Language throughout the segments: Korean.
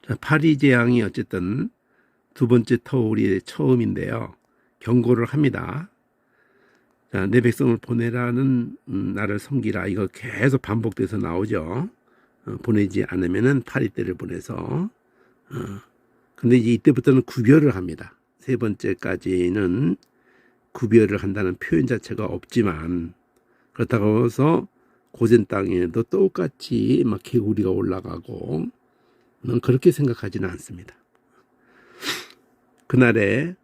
자, 파리 재앙이 어쨌든 두 번째 터울이 처음인데요. 경고를 합니다. 자, 내 백성을 보내라는 나를 섬기라. 이거 계속 반복돼서 나오죠. 보내지 않으면은 파리 때를 보내서. 근데 이제 이때부터는 구별을 합니다. 세 번째까지는 구별을 한다는 표현 자체가 없지만, 그렇다고 해서 고센 땅에도 똑같이 막 개구리가 올라가고, 그렇게 생각하지는 않습니다. 그날에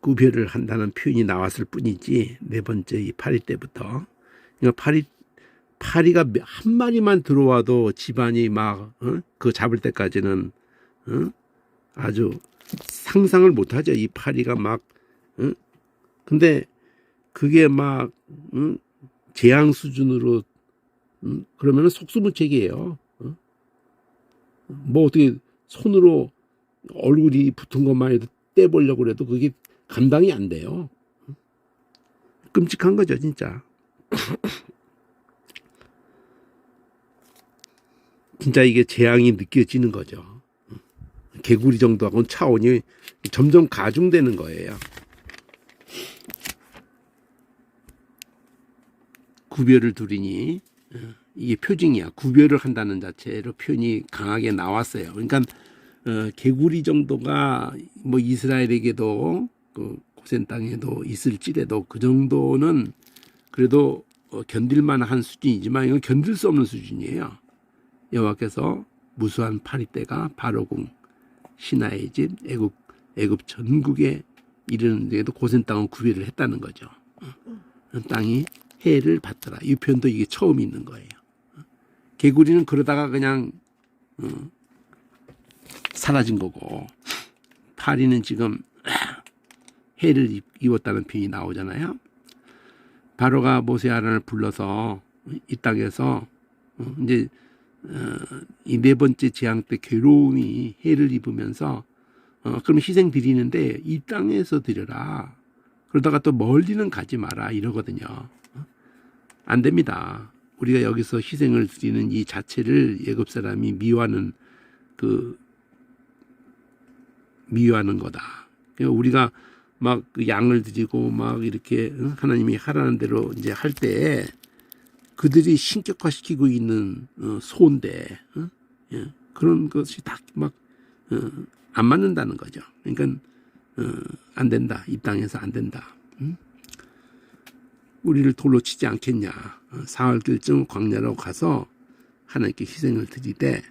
구별을 한다는 표현이 나왔을 뿐이지, 네 번째 이 파리 때부터. 그러니까 파리가 한 마리만 들어와도 집안이 막 그거 잡을 때까지는 아주 상상을 못하죠. 이 파리가 막. 근데 그게 막 재앙 수준으로 그러면은 속수무책이에요. 뭐 어떻게 손으로 얼굴이 붙은 것만 해도 떼보려고 해도 그게 감당이 안 돼요. 끔찍한 거죠, 진짜. 진짜 이게 재앙이 느껴지는 거죠. 개구리 정도하고는 차원이 점점 가중되는 거예요. 구별을 두리니 이게 표징이야. 구별을 한다는 자체로 표현이 강하게 나왔어요. 그러니까 개구리 정도가 뭐 이스라엘에게도 그 고센 땅에도 있을지라도 그 정도는 그래도 견딜만한 수준이지만 이건 견딜 수 없는 수준이에요. 여호와께서 무수한 파리떼가 바로궁 신하의 집 애굽 전국에 이르는데도 고센 땅은 구별을 했다는 거죠. 땅이 해를 받더라. 이 표현도 이게 처음 있는 거예요. 개구리는 그러다가 그냥 사라진 거고, 파리는 지금 해를 입었다는 표현이 나오잖아요. 바로가 모세 아론을 불러서 이 땅에서 이제 이 네 번째 재앙 때 괴로움이 해를 입으면서 그럼 희생 드리는데 이 땅에서 드려라. 그러다가 또 멀리는 가지 마라 이러거든요. 안 됩니다. 우리가 여기서 희생을 드리는 이 자체를 애굽 사람이 미워하는 거다. 그러니까 우리가 막 그 양을 드리고 막 이렇게 하나님이 하라는 대로 이제 할 때 그들이 신격화시키고 있는 소인데 그런 것이 다 막 안 맞는다는 거죠. 그러니까 안 된다. 이 땅에서 안 된다. 우리를 돌로 치지 않겠냐. 사흘길쯤 광야로 가서 하나님께 희생을 드리되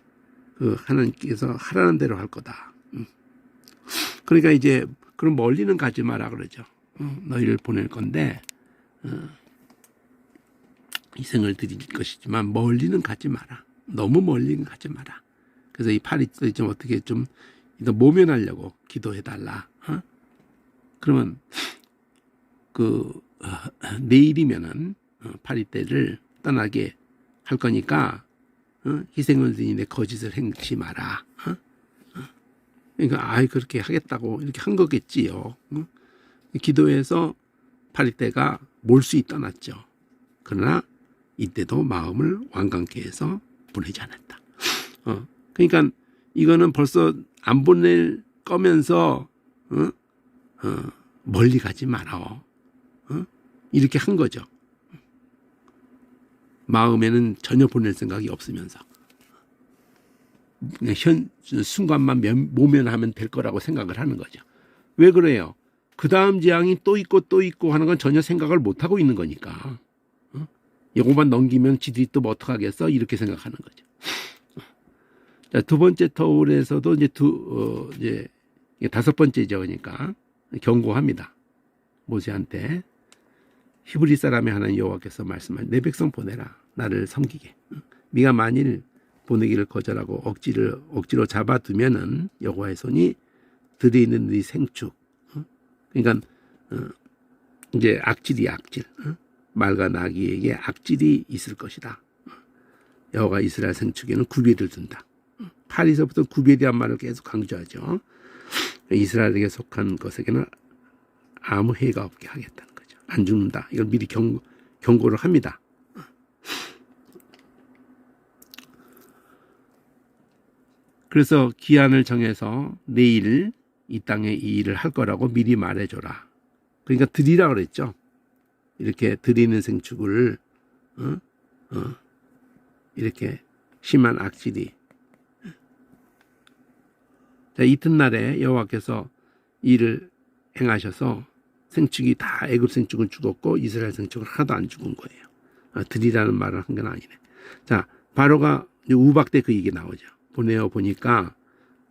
하나님께서 하라는 대로 할 거다. 그러니까 이제 그럼 멀리는 가지 마라 그러죠. 너희를 보낼 건데 희생을 드릴 것이지만 멀리는 가지 마라. 너무 멀리는 가지 마라. 그래서 이 파리떼 좀 어떻게 좀 모면하려고 기도해달라. 그러면 내일이면은 파리떼를 떠나게 할 거니까 희생을 드리는데 거짓을 행치 마라. 그러니까 그렇게 하겠다고 이렇게 한 거겠지요. 기도해서 파리떼가 몰수히 떠났죠. 그러나 이때도 마음을 완강케 해서 보내지 않았다. 그러니까 이거는 벌써 안 보낼 거면서 멀리 가지 마라. 이렇게 한 거죠. 마음에는 전혀 보낼 생각이 없으면서 그냥 순간만 모면하면 될 거라고 생각을 하는 거죠. 왜 그래요? 그 다음 재앙이 또 있고 하는 건 전혀 생각을 못 하고 있는 거니까. 이거만 넘기면 지들이 또 뭐 어떡하겠어? 이렇게 생각하는 거죠. 자, 두 번째 터울에서도 이제 다섯 번째죠. 그러니까 경고합니다. 모세한테 히브리 사람의 하나님 여호와께서 말씀한 내 백성 보내라. 나를 섬기게. 네가 만일 보내기를 거절하고 억지로 잡아두면은 여호와의 손이 들에 있는 네 생축. 그러니까 이제 악질이야, 악질. 말과 나귀에게 악질이 있을 것이다. 여호와가 이스라엘 생축에는 구별을 둔다. 파리서부터 구별이란 말을 계속 강조하죠. 이스라엘에게 속한 것에게는 아무 해가 없게 하겠다는 거죠. 안 죽는다. 이걸 미리 경고를 합니다. 그래서 기한을 정해서 내일 이 땅에 이 일을 할 거라고 미리 말해줘라. 그러니까 드리라 그랬죠. 이렇게 드리는 생축을 이렇게 심한 악질이. 자, 이튿날에 여호와께서 일을 행하셔서 생축이 다 애굽 생축은 죽었고 이스라엘 생축은 하나도 안 죽은 거예요. 드리라는 말을 한 건 아니네. 자, 바로가 우박 때 그 얘기 나오죠. 보니까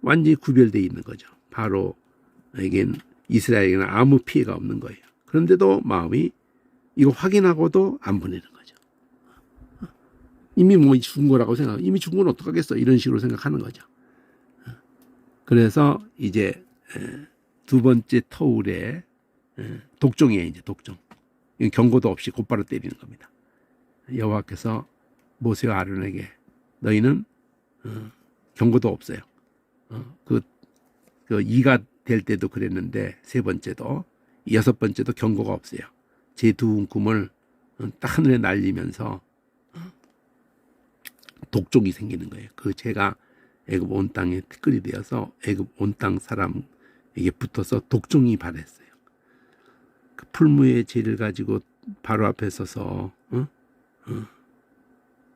완전히 구별되어 있는 거죠. 바로에겐 이스라엘에게는 아무 피해가 없는 거예요. 그런데도 마음이 이거 확인하고도 안 보내는 거죠. 이미 뭐 죽은 거라고 생각, 이미 죽은 건 어떡하겠어, 이런 식으로 생각하는 거죠. 그래서 이제 두 번째 터울에 독종이에요. 이제 독종. 경고도 없이 곧바로 때리는 겁니다. 여호와께서 모세와 아론에게 너희는 경고도 없어요. 그 2가 될 때도 그랬는데 세 번째도 여섯 번째도 경고가 없어요. 제 두 꿈을 딱 하늘에 날리면서 독종이 생기는 거예요. 그 제가 애굽 온 땅에 티끌이 되어서 애굽 온 땅 사람에게 붙어서 독종이 발했어요. 그 풀무의 재를 가지고 바로 앞에 서서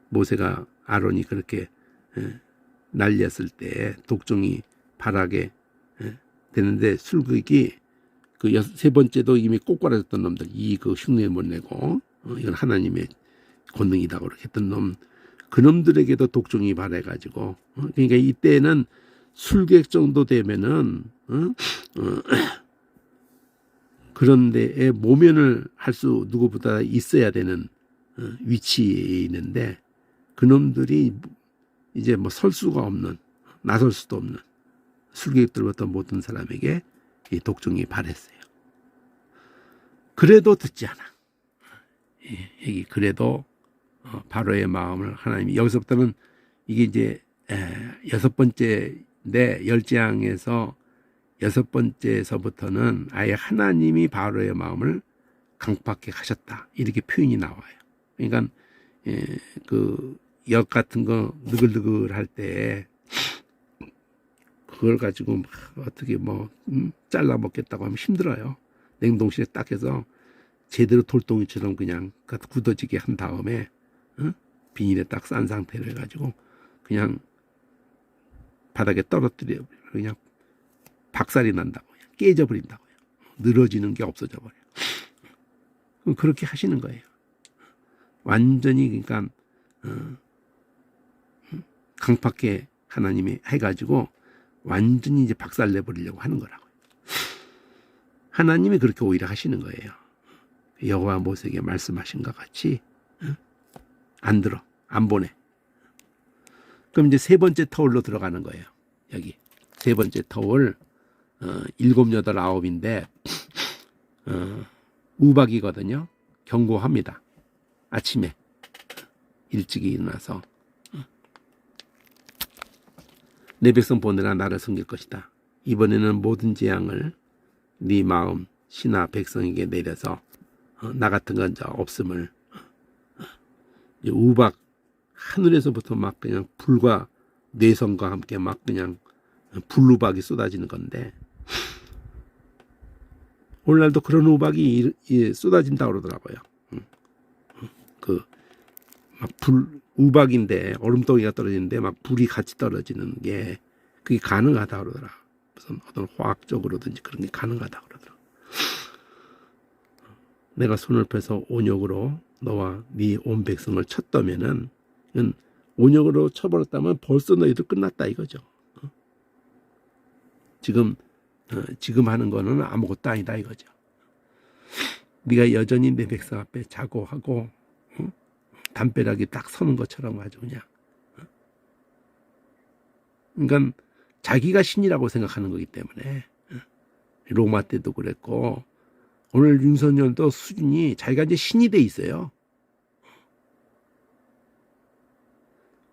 모세가 아론이 그렇게 날렸을 때 독종이 발하게 되는데 술극이 그 세 번째도 이미 꼬꾸라졌던 놈들 그 흉내 못 내고 이건 하나님의 권능이다 그렇게 했던 놈 그놈들에게도 독종이 발해가지고 그러니까 이때는 술객 정도 되면은 그런 데에 모면을 할 수 누구보다 있어야 되는 위치에 있는데 그놈들이 이제 뭐 설 수가 없는 나설 수도 없는 술객들부터 모든 사람에게 이 독종이 발했어요. 그래도 듣지 않아. 여기 그래도 바로의 마음을 하나님이 여기서부터는 이게 이제 여섯 번째인데 열재앙에서 여섯 번째에서부터는 아예 하나님이 바로의 마음을 강팍하게 하셨다 이렇게 표현이 나와요. 그러니까 그 역 같은 거 느글느글 할 때 그걸 가지고 막 어떻게 뭐 잘라 먹겠다고 하면 힘들어요. 냉동실에 딱 해서 제대로 돌덩이처럼 그냥 굳어지게 한 다음에 비닐에 딱 싼 상태로 해가지고 그냥 바닥에 떨어뜨려 그냥 박살이 난다고요. 깨져버린다고요. 늘어지는 게 없어져 버려요. 그렇게 하시는 거예요. 완전히 그러니까 강팍하게 하나님이 해가지고 완전히 이제 박살내버리려고 하는 거라고요. 하나님이 그렇게 오히려 하시는 거예요. 여호와 모세에게 말씀하신 것 같이 안 들어, 안 보내. 그럼 이제 세 번째 터울로 들어가는 거예요. 여기 세 번째 터울 7, 8, 9인데 우박이거든요. 경고합니다. 아침에 일찍이 일어나서 내 백성 보내라 나를 섬길 것이다. 이번에는 모든 재앙을 네 마음 신하 백성에게 내려서 나 같은 건 없음을 우박 하늘에서부터 막 그냥 불과 뇌성과 함께 막 그냥 불우박이 쏟아지는 건데 오늘날도 그런 우박이 쏟아진다고 그러더라고요. 그 막 우박인데 얼음덩이가 떨어지는데 막 불이 같이 떨어지는 게 그게 가능하다 그러더라. 무슨 어떤 화학적으로든지 그런 게 가능하다 그러더라. 내가 손을 펴서 온역으로 너와 네 온 백성을 쳤다면은 온역으로 쳐버렸다면 벌써 너희들 끝났다 이거죠. 지금 하는 거는 아무것도 아니다 이거죠. 네가 여전히 내 백성 앞에 자고하고 담벼락이 딱 서는 것처럼 아주 그냥 그러니까 자기가 신이라고 생각하는 거기 때문에 로마 때도 그랬고 오늘 윤석열도 수준이 자기가 이제 신이 돼 있어요.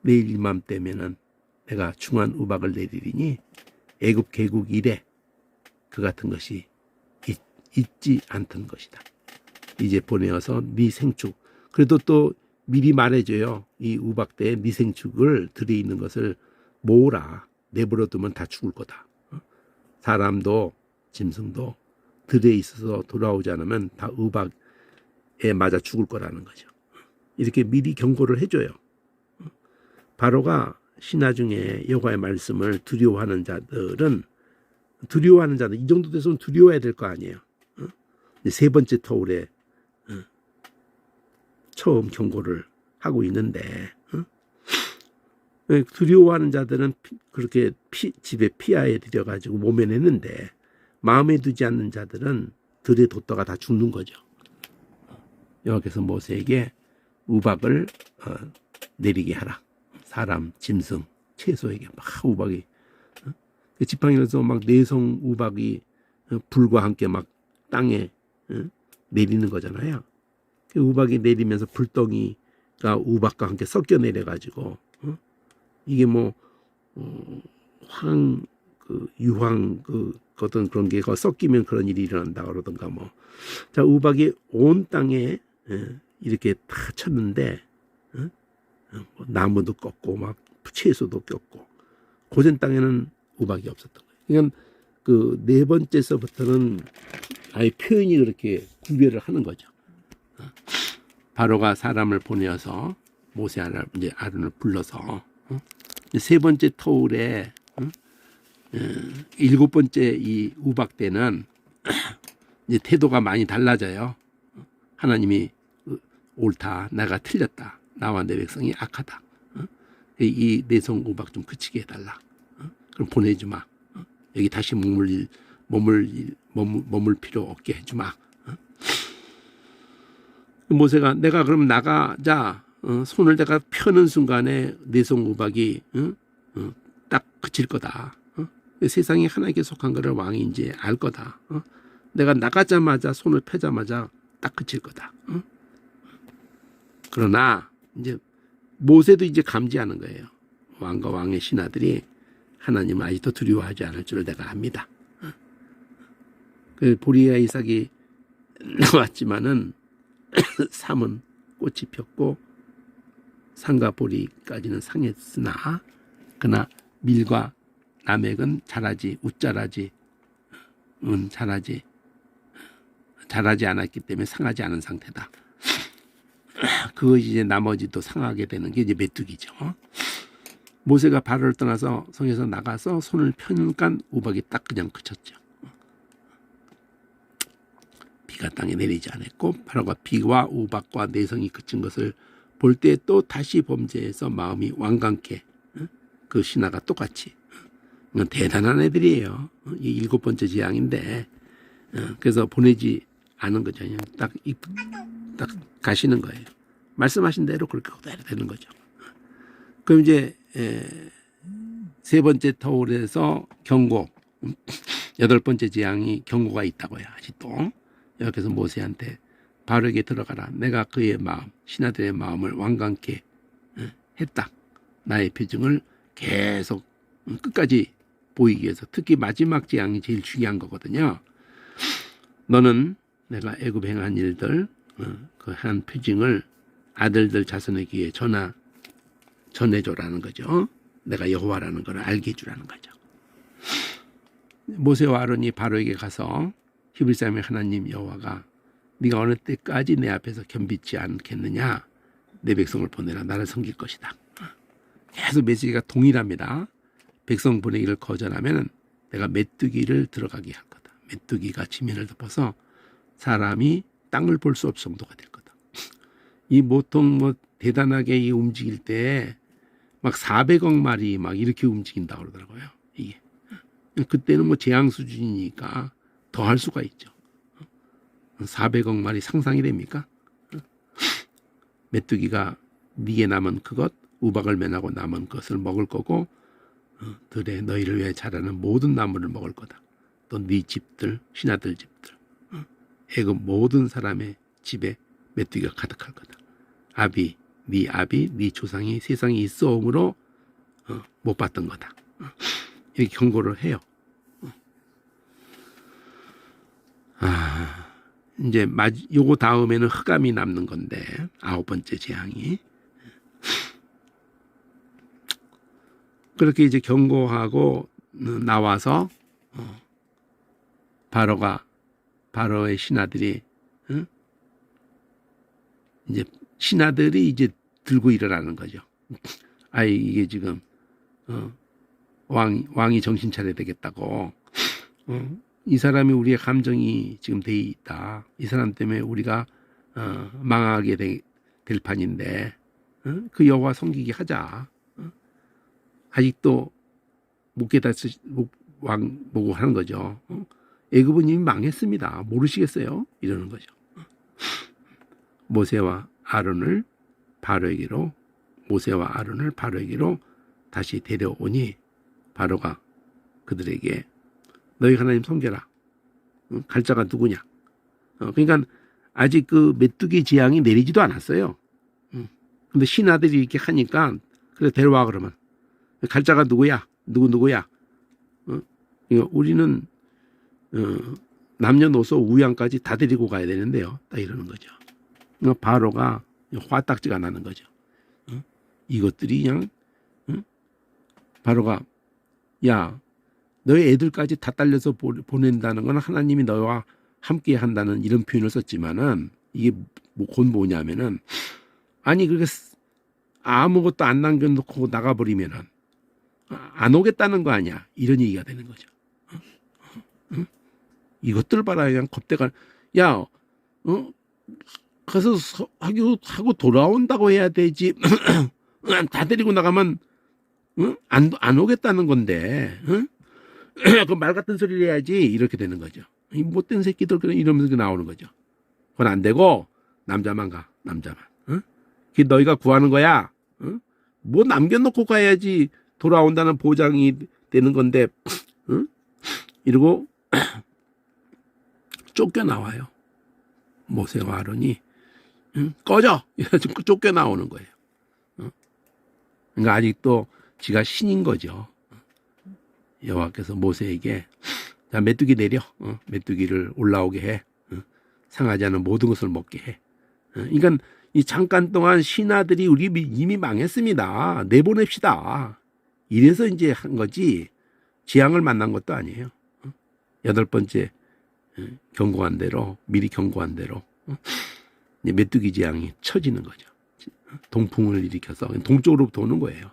내일 이맘때면은 내가 중한 우박을 내리리니 애굽 개국 이래 그 같은 것이 있지 않던 것이다. 이제 보내어서 네 생축 그래도 또 미리 말해줘요. 이 우박 때 네 생축을 들에 있는 것을 모으라. 내버려두면 다 죽을 거다. 사람도 짐승도 들에 있어서 돌아오지 않으면 다 우박에 맞아 죽을 거라는 거죠. 이렇게 미리 경고를 해줘요. 바로가 신하 중에 여호와의 말씀을 두려워하는 자들 이 정도 됐으면 두려워해야 될 거 아니에요. 세 번째 터울에 처음 경고를 하고 있는데 두려워하는 자들은 그렇게 집에 피하에 들여가지고 모면했는데 마음에 두지 않는 자들은 들에 뒀다가 다 죽는 거죠. 여호와께서 모세에게 우박을 내리게 하라. 사람, 짐승, 채소에게 막 우박이 지팡이로서 막 내성 우박이 불과 함께 막 땅에 내리는 거잖아요. 그 우박이 내리면서 불덩이가 우박과 함께 섞여 내려가지고 이게 뭐 유황 어떤 그런 게 섞이면 그런 일이 일어난다 그러던가 뭐. 자, 우박이 온 땅에 이렇게 다 쳤는데 나무도 꺾고 막 채소도 꺾고 고센 땅에는 우박이 없었던 거예요. 그러니까 그 네 번째서부터는 아예 표현이 그렇게 구별을 하는 거죠. 바로가 사람을 보내어서 모세 아론을 불러서 세 번째 터울에 일곱 번째 이 우박 때는 이제 태도가 많이 달라져요. 하나님이 옳다, 내가 틀렸다, 나와 내 백성이 악하다. 이 내성 우박 좀 그치게 해달라. 그럼 보내지 마. 여기 다시 머물 필요 없게 해주 마. 모세가 내가 그럼 나가자. 손을 내가 펴는 순간에 내성 우박이 딱 그칠 거다. 세상이 하나님께 속한 거를 왕이 이제 알 거다. 내가 나가자마자 손을 펴자마자 딱 그칠 거다. 그러나 이제 모세도 이제 감지하는 거예요. 왕과 왕의 신하들이 하나님을 아직도 두려워하지 않을 줄을 내가 압니다. 그 보리와 이삭이 나왔지만은 삼은 꽃이 폈고 상과 보리까지는 상했으나 그러나 밀과 나맥은 자라지 않았기 때문에 상하지 않은 상태다. 그것이 이제 나머지도 상하게 되는 게 이제 메뚜기죠. 모세가 바로를 떠나서 성에서 나가서 손을 펴니까 우박이 딱 그냥 그쳤죠. 비가 땅에 내리지 않았고 바로가 비와 우박과 내성이 그친 것을 볼 때 또 다시 범죄해서 마음이 완강케 그 신하가 똑같이 이건 대단한 애들이에요. 이 일곱 번째 재앙인데 그래서 보내지 않은 거죠. 그냥 딱 가시는 거예요. 말씀하신 대로 그렇게 그대로 되는 거죠. 그럼 이제 세 번째 터울에서 경고, 여덟 번째 재앙이 경고가 있다고요. 아직도 여기서 모세한테 바로에게 들어가라. 내가 그의 마음, 신하들의 마음을 완강케 했다. 나의 표징을 계속 끝까지 보이기 위해서 특히 마지막 재앙이 제일 중요한 거거든요. 너는 내가 애굽 행한 일들 그 한 표징을 아들들 자손에게 전해줘라는 거죠. 내가 여호와라는 걸 알게 해주라는 거죠. 모세와 아론이 바로에게 가서 히브리 사람의 하나님 여호와가 네가 어느 때까지 내 앞에서 겸비치 않겠느냐. 내 백성을 보내라. 나를 섬길 것이다. 계속 메시지가 동일합니다. 백성 보내기를 거절하면 내가 메뚜기를 들어가게 할 거다. 메뚜기가 지면을 덮어서 사람이 땅을 볼 수 없을 정도가 될 거다. 이 보통 대단하게 이 움직일 때 막 400억 마리 막 이렇게 움직인다고 그러더라고요. 이게 그때는 재앙 수준이니까 더 할 수가 있죠. 400억 마리 상상이 됩니까? 메뚜기가 네게 남은 그것 우박을 면하고 남은 것을 먹을 거고 들에 너희를 위해 자라는 모든 나무를 먹을 거다. 또 네 집들 신하들 집들 애굽 모든 사람의 집에 메뚜기가 가득할 거다. 네 조상이 세상에 있어옴으로 못 봤던 거다. 이렇게 경고를 해요. 이제 요거 다음에는 흑암이 남는 건데 아홉 번째 재앙이 그렇게 이제 경고하고 나와서 바로의 신하들이 이제 신하들이 이제 들고 일어나는 거죠. 아이 이게 지금 왕이 정신 차려야 되겠다고. 이 사람이 우리의 감정이 지금 돼 있다. 이 사람 때문에 우리가 망하게 될 판인데 그 여호와 섬기게 하자. 아직도 못 깨닫지 왕 보고 하는 거죠. 애굽은 이미 망했습니다. 모르시겠어요? 이러는 거죠. 모세와 아론을 바로에게로 다시 데려오니 바로가 그들에게 너희 하나님 섬겨라. 갈자가 누구냐? 그러니까 아직 그 메뚜기 재앙이 내리지도 않았어요. 근데 신하들이 이렇게 하니까 그래 데려와 그러면 갈자가 누구야? 누구야? 우리는 남녀노소 우양까지 다 데리고 가야 되는데요. 딱 이러는 거죠. 바로가 화딱지가 나는 거죠. 이것들이 그냥 바로가 야 너희 애들까지 다 딸려서 보낸다는 건 하나님이 너와 함께 한다는 이런 표현을 썼지만은 이게 곧 뭐냐면은 아니 그렇게 아무것도 안 남겨놓고 나가버리면은 안 오겠다는 거 아니야 이런 얘기가 되는 거죠. 이것들 봐라 그냥 겁대가 야 가서 하고 돌아온다고 해야 되지 다 데리고 나가면 안 오겠다는 건데 그 말 같은 소리를 해야지 이렇게 되는 거죠. 이 못된 새끼들 이러면서 나오는 거죠. 그건 안 되고 남자만 가 남자만. 그게 너희가 구하는 거야. 뭐 남겨놓고 가야지 돌아온다는 보장이 되는 건데 이러고 쫓겨나와요. 모세와 아론이 꺼져 이래가지고 쫓겨나오는 거예요. 그러니까 아직도 지가 신인 거죠. 여호와께서 모세에게 자 메뚜기 내려 메뚜기를 올라오게 해 상하지 않은 모든 것을 먹게 해. 그러니까 이 잠깐 동안 신하들이 우리 이미 망했습니다. 내보냅시다. 이래서 이제 한 거지 재앙을 만난 것도 아니에요. 8번째 경고한 대로 미리 경고한 대로 메뚜기 재앙이 쳐지는 거죠. 동풍을 일으켜서 동쪽으로 도는 거예요.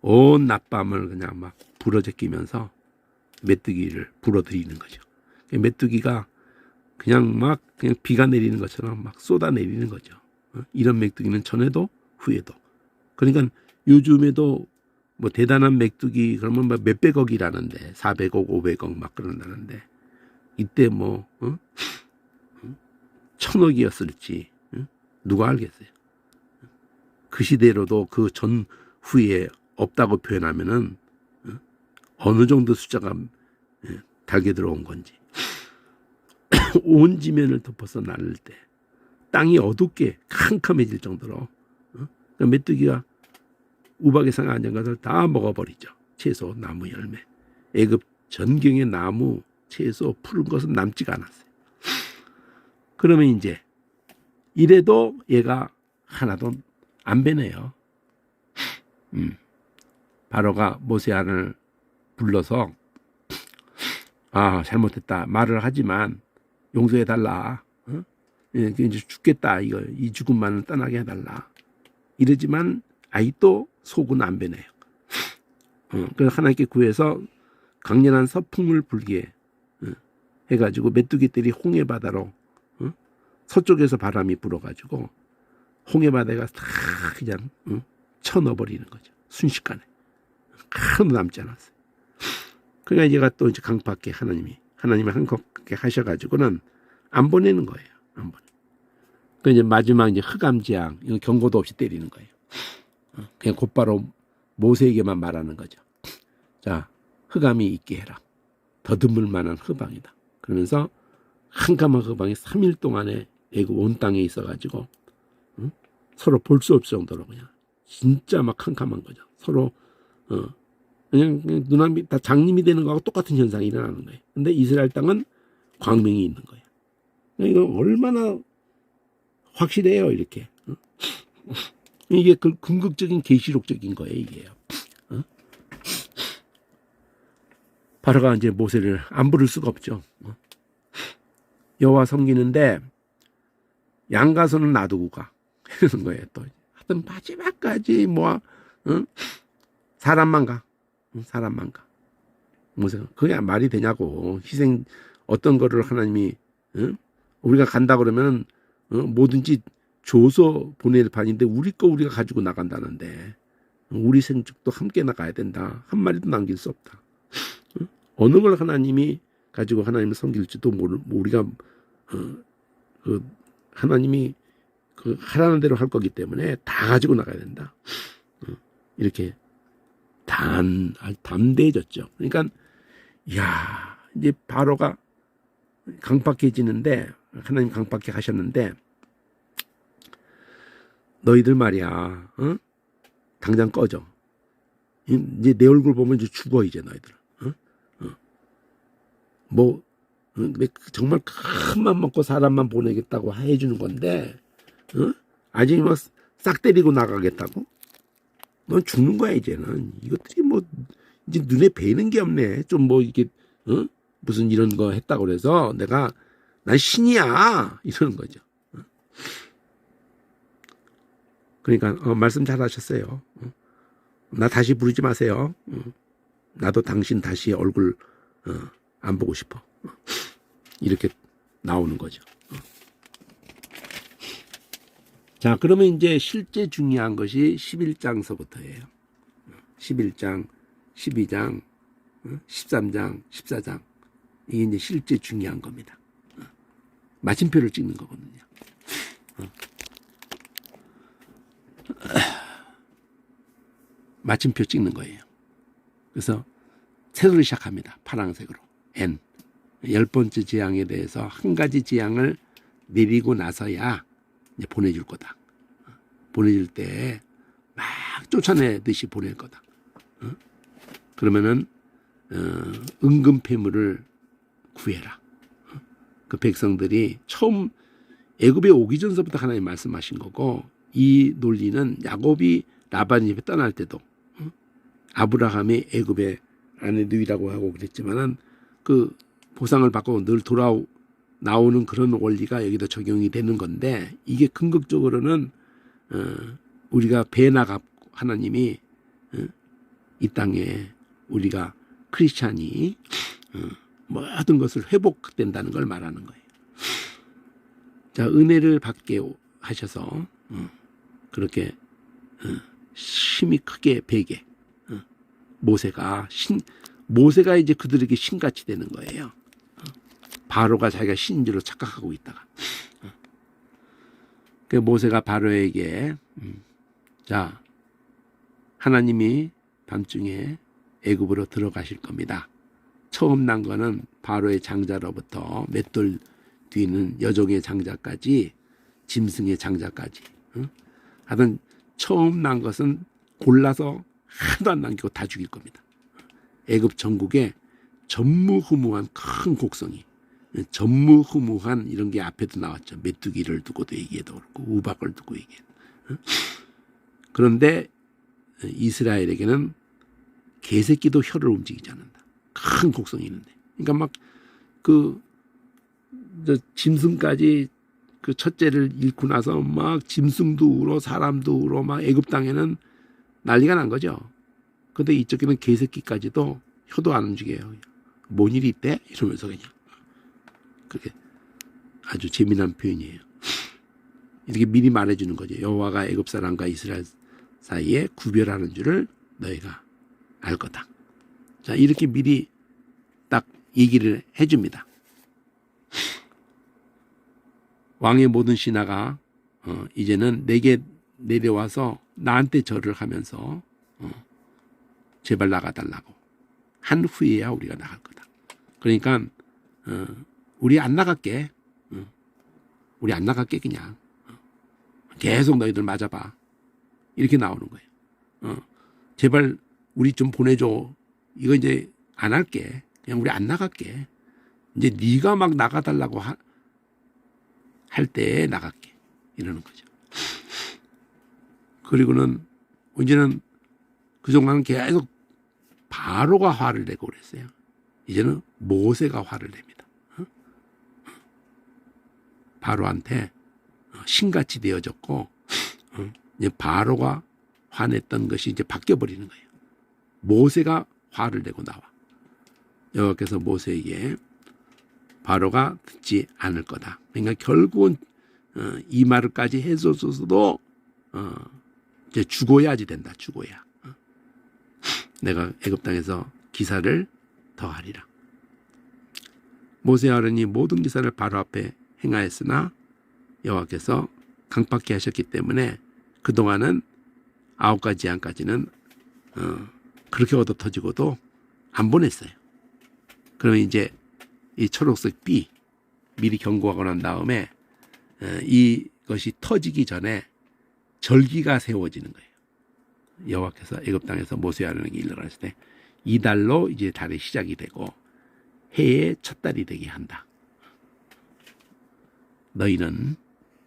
온 낮밤을 그냥 막 부러제끼면서 메뚜기를 불어들이는 거죠. 메뚜기가 그냥 비가 내리는 것처럼 막 쏟아내리는 거죠. 이런 메뚜기는 전에도 후에도. 그러니까 요즘에도 뭐 대단한 메뚜기 그러면 뭐 몇백억이라는데 400억 500억 막 그런다는데 이때 뭐 1000억이었을지 누가 알겠어요. 그 시대로도 그 전후에 없다고 표현하면은 어느 정도 숫자가 달게 들어온 건지 온 지면을 덮어서 나를 때 땅이 어둡게 캄캄해질 정도로 그러니까 메뚜기가 우박에서 앉은 것을 다 먹어버리죠. 채소, 나무, 열매. 애굽 전경의 나무, 채소, 푸른 것은 남지가 않았어요. 그러면 이제 이래도 얘가 하나도 안 배네요. 바로가 모세아를 불러서 잘못했다 말을 하지만 용서해달라. 이제 죽겠다. 이 죽음만은 떠나게 해달라. 이러지만 아직도 속은 안 배네요. 그래서 하나님께 구해서 강렬한 서풍을 불게 해가지고 메뚜기들이 홍해바다로 서쪽에서 바람이 불어가지고 홍해바다가 다 그냥 쳐넣어버리는 거죠. 순식간에. 하나도 남지 않았어요. 그러니까 얘가 또 이제 강팍하게 하나님이 한컵게 하셔가지고는 안 보내는 거예요. 안 보내. 그 이제 마지막 이제 흑암지향 이거 경고도 없이 때리는 거예요. 그냥 곧바로 모세에게만 말하는 거죠. 자, 흑암이 있게 해라. 더듬을 만한 흑암이다. 그러면서 캄캄한 흑암이 3일 동안에 애굽 온 땅에 있어가지고 서로 볼 수 없을 정도로 그냥 진짜 막 캄캄한 거죠. 서로 그냥 눈앞이 다 장님이 되는 거하고 똑같은 현상이 일어나는 거예요. 근데 이스라엘 땅은 광명이 있는 거예요. 이거 얼마나 확실해요, 이렇게. 이게 그 궁극적인 계시록적인 거예요, 이게요. 바로가 이제 모세를 안 부를 수가 없죠. 여호와 섬기는데 양가서는 놔두고 가. 이러는 거예요. 또 하여튼 마지막까지 사람만 가. 사람만 가. 모세가 그게 말이 되냐고. 희생 어떤 거를 하나님이 우리가 간다 그러면 뭐든지 줘서 보낼 판인데 우리 거 우리가 가지고 나간다는데 우리 생축도 함께 나가야 된다. 한 마리도 남길 수 없다. 어느 걸 하나님이 가지고 하나님을 섬길지도 우리가 하나님이 하라는 대로 할 거기 때문에 다 가지고 나가야 된다. 이렇게 담대해졌죠. 그러니까 이제 바로가 강팍해지는데 하나님 강팍해 하셨는데 너희들 말이야, 당장 꺼져. 이제 내 얼굴 보면 이제 죽어 이제 너희들. 정말 큰 맘 먹고 사람만 보내겠다고 해주는 건데, 아직 싹 때리고 나가겠다고? 넌 죽는 거야 이제는. 이것들이 이제 눈에 뵈는 게 없네. 좀 이게 무슨 이런 거 했다고 그래서 난 신이야 이러는 거죠. 그러니까 말씀 잘하셨어요. 나 다시 부르지 마세요. 나도 당신 다시 얼굴 안 보고 싶어. 이렇게 나오는 거죠. 자, 그러면 이제 실제 중요한 것이 11장서부터예요. 11장, 12장, 13장, 14장. 이게 이제 실제 중요한 겁니다. 마침표를 찍는 거거든요. 마침표 찍는 거예요. 그래서 세로를 시작합니다. 파란색으로. N. 10번째 재앙에 대해서 한 가지 재앙을 내리고 나서야 이제 보내줄 거다. 보내줄 때 막 쫓아내듯이 보낼 거다. 그러면은 은금 패물을 구해라. 그 백성들이 처음 애굽에 오기 전서부터 하나님 말씀하신 거고, 이 논리는 야곱이 라반이 집에 떠날 때도 아브라함이 애굽의 아내 누이라고 하고 그랬지만은 그 보상을 받고 늘 나오는 그런 원리가 여기도 적용이 되는 건데, 이게 궁극적으로는 우리가 배나가 하나님이 이 땅에 우리가 크리스찬이 모든 것을 회복된다는 걸 말하는 거예요. 자, 은혜를 받게 하셔서 그렇게 힘이 크게 베게 모세가 이제 그들에게 신같이 되는 거예요. 바로가 자기가 신인 줄로 착각하고 있다가 그 모세가 바로에게 자, 하나님이 밤중에 애굽으로 들어가실 겁니다. 처음 난 거는 바로의 장자로부터 맷돌 뒤는 여종의 장자까지 짐승의 장자까지 하여튼 처음 난 것은 골라서 하나도 안 남기고 다 죽일 겁니다. 애굽 전국에 전무후무한 큰 곡성이, 전무후무한 이런 게 앞에도 나왔죠. 메뚜기를 두고도 얘기해도 그렇고 우박을 두고 얘기해도. 그런데 이스라엘에게는 개새끼도 혀를 움직이지 않는다. 큰 곡성이 있는데. 그러니까 짐승까지 그 첫째를 잃고 나서 막 짐승도 울어 사람도 울어 막 애굽 땅에는 난리가 난 거죠. 근데 이쪽에는 개새끼까지도 혀도 안 움직여요. 뭔 일이 있대? 이러면서 그냥. 그게 아주 재미난 표현이에요. 이렇게 미리 말해주는 거죠. 여호와가 애굽 사람과 이스라엘 사이에 구별하는 줄을 너희가 알 거다. 자, 이렇게 미리 딱 얘기를 해줍니다. 왕의 모든 신하가 이제는 내게 내려와서 나한테 절을 하면서 제발 나가달라고 한 후에야 우리가 나갈 거다. 그러니까 우리 안 나갈게. 우리 안 나갈게 그냥. 계속 너희들 맞아봐. 이렇게 나오는 거예요. 제발 우리 좀 보내줘. 이거 이제 안 할게. 그냥 우리 안 나갈게. 이제 네가 막 나가달라고 할 때 나갈게. 이러는 거죠. 그리고는 이제는 그 정도는 계속 바로가 화를 내고 그랬어요. 이제는 모세가 화를 냅니다. 바로한테 신같이 되어졌고 이제 바로가 화냈던 것이 이제 바뀌어버리는 거예요. 모세가 화를 내고 나와. 여호와께서 모세에게 바로가 듣지 않을 거다. 그러니까 결국은 이 말을까지 해줬어도 이제 죽어야지 된다. 죽어야. 내가 애굽 땅에서 기사를 더하리라. 모세와 아론이 모든 기사를 바로 앞에 행하였으나 여호와께서 강팍케 하셨기 때문에 그동안은 9가지 재앙까지는 그렇게 얻어 터지고도 안 보냈어요. 그러면 이제 이 초록색 비 미리 경고하고 난 다음에 이것이 터지기 전에 절기가 세워지는 거예요. 여호와께서 애굽 땅에서 모세와 아론에게 일러가실 때 이달로 이제 달이 시작이 되고 해의 첫 달이 되게 한다. 너희는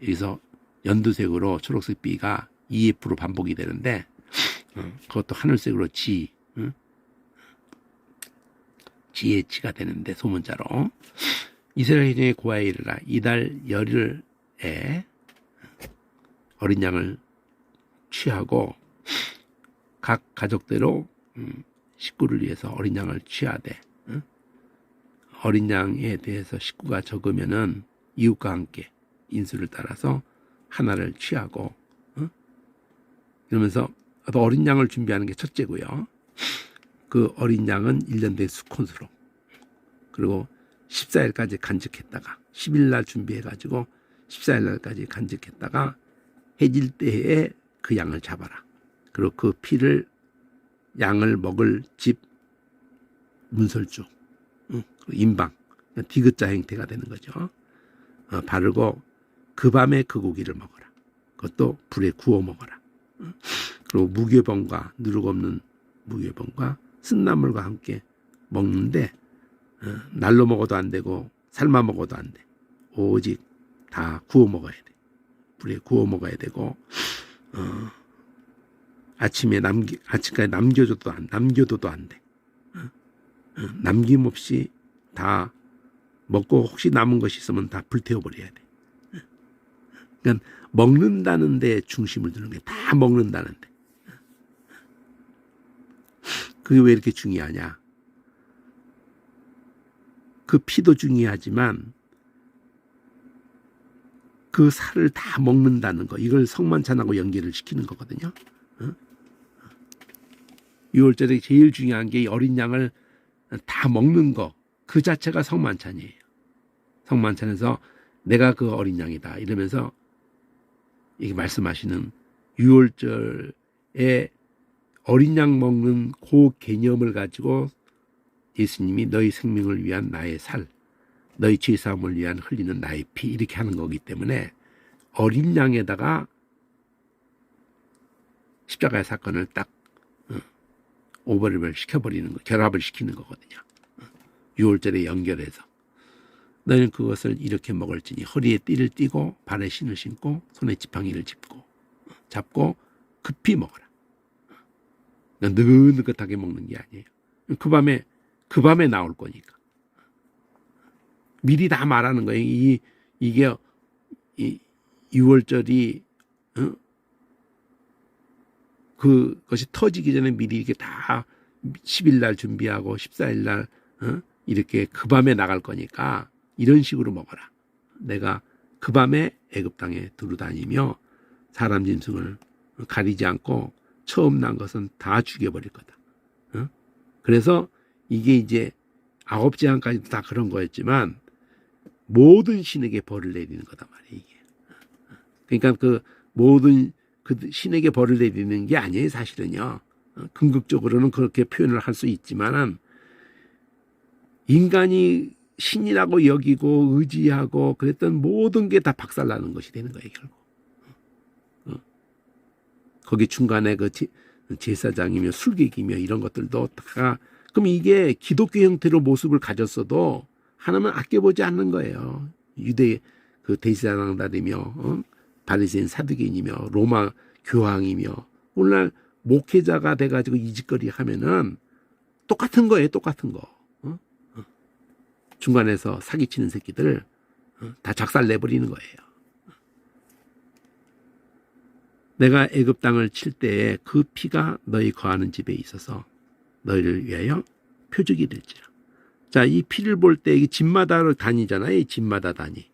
여기서 연두색으로 초록색 비가 2F로 반복이 되는데 그것도 하늘색으로 지의 지가 되는데 소문자로 이스라엘 중에 고아에 이르라 이달 열흘에 어린 양을 취하고 각 가족대로 식구를 위해서 어린 양을 취하되 어린 양에 대해서 식구가 적으면은 이웃과 함께 인수를 따라서 하나를 취하고 이러면서 어린 양을 준비하는 게 첫째고요. 그 어린 양은 1년 된 수컷으로 그리고 14일까지 간직했다가 10일 날 준비해가지고 14일 날까지 간직했다가 해질 때에 그 양을 잡아라. 그리고 그 피를 양을 먹을 집 문설주 인방 디귿자 형태가 되는 거죠. 바르고 그 밤에 그 고기를 먹어라. 그것도 불에 구워 먹어라. 그리고 무교병과 누룩 없는 무교병과 쓴나물과 함께 먹는데 날로 먹어도 안 되고 삶아 먹어도 안 돼. 오직 다 구워 먹어야 돼. 불에 구워 먹어야 되고 아침까지 남겨둬도 안 돼. 남김없이 다 먹고 혹시 남은 것이 있으면 다 불태워버려야 돼. 그러니까 먹는다는 데 중심을 두는 게 다 먹는다는 데. 그게 왜 이렇게 중요하냐? 그 피도 중요하지만 그 살을 다 먹는다는 거, 이걸 성만찬하고 연계를 시키는 거거든요. 6월절에 제일 중요한 게 어린 양을 다 먹는 거, 그 자체가 성만찬이에요. 성만찬에서 내가 그 어린 양이다 이러면서 이게 말씀하시는 6월절에 어린 양 먹는 그 개념을 가지고 예수님이 너희 생명을 위한 나의 살, 너희 죄 사함을 위한 흘리는 나의 피 이렇게 하는 거기 때문에 어린 양에다가 십자가의 사건을 딱 오버랩을 시켜버리는 거, 결합을 시키는 거거든요. 6월절에 연결해서 너희는 그것을 이렇게 먹을지니 허리에 띠를 띠고 발에 신을 신고 손에 지팡이를 잡고 급히 먹어라. 느긋느긋하게 먹는 게 아니에요. 그 밤에 나올 거니까. 미리 다 말하는 거예요. 이게 6월절이 그것이 터지기 전에 미리 이렇게 다 10일 날 준비하고 14일 날 이렇게 그 밤에 나갈 거니까 이런 식으로 먹어라. 내가 그 밤에 애굽 땅에 두루다니며 사람 짐승을 가리지 않고 처음 난 것은 다 죽여버릴 거다. 그래서 이게 이제 9재앙까지도 다 그런 거였지만 모든 신에게 벌을 내리는 거다 말이에요. 이게. 그러니까 그 모든 그 신에게 벌을 내리는 게 아니에요. 사실은요. 궁극적으로는 그렇게 표현을 할 수 있지만은 인간이 신이라고 여기고 의지하고 그랬던 모든 게 다 박살나는 것이 되는 거예요. 결국. 거기 중간에 그 제사장이며 술객이며 이런 것들도 다 그럼 이게 기독교 형태로 모습을 가졌어도 하나님은 아껴보지 않는 거예요. 유대 그 대제사장들이며 바리새인 사두개인이며 로마 교황이며 오늘날 목회자가 돼가지고 이 짓거리 하면은 똑같은 거예요. 똑같은 거. 중간에서 사기치는 새끼들 다 작살 내버리는 거예요. 내가 애굽 땅을 칠 때에 그 피가 너희 거하는 집에 있어서 너희를 위하여 표적이 될지라. 자, 이 피를 볼 때 이 집마다 다니잖아요. 이 집마다 다니.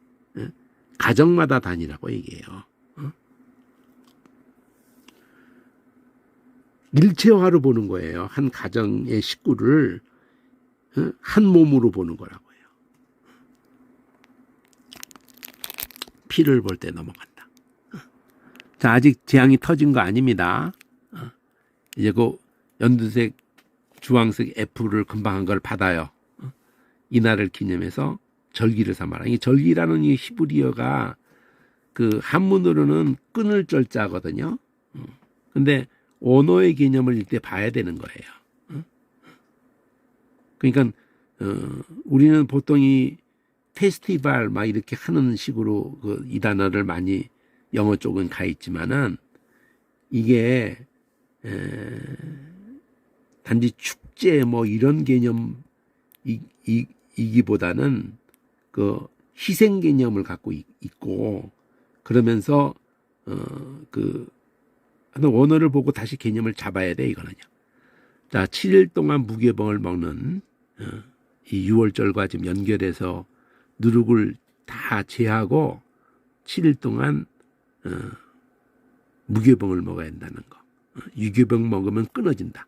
가정마다 다니라고 얘기해요. 일체화로 보는 거예요. 한 가정의 식구를 한 몸으로 보는 거라고 해요. 피를 볼 때 넘어간다. 자, 아직 재앙이 터진 거 아닙니다. 이제 그 연두색, 주황색 F를 금방 한 걸 받아요. 이날을 기념해서 절기를 삼아라. 이 절기라는 이 히브리어가 그 한문으로는 끊을 절자거든요. 근데 언어의 개념을 이때 봐야 되는 거예요. 그러니까 우리는 보통 이 페스티벌 막 이렇게 하는 식으로 이 단어를 많이 영어 쪽은 가 있지만은 이게 단지 축제 뭐 이런 개념이기보다는 그 희생 개념을 갖고 있고 그러면서 언어를 보고 다시 개념을 잡아야 돼 이거는요. 자, 7일 동안 무교병을 먹는 이 6월절과 지금 연결해서 누룩을 다 제하고 7일 동안 무교병을 먹어야 한다는 거. 유교병 먹으면 끊어진다.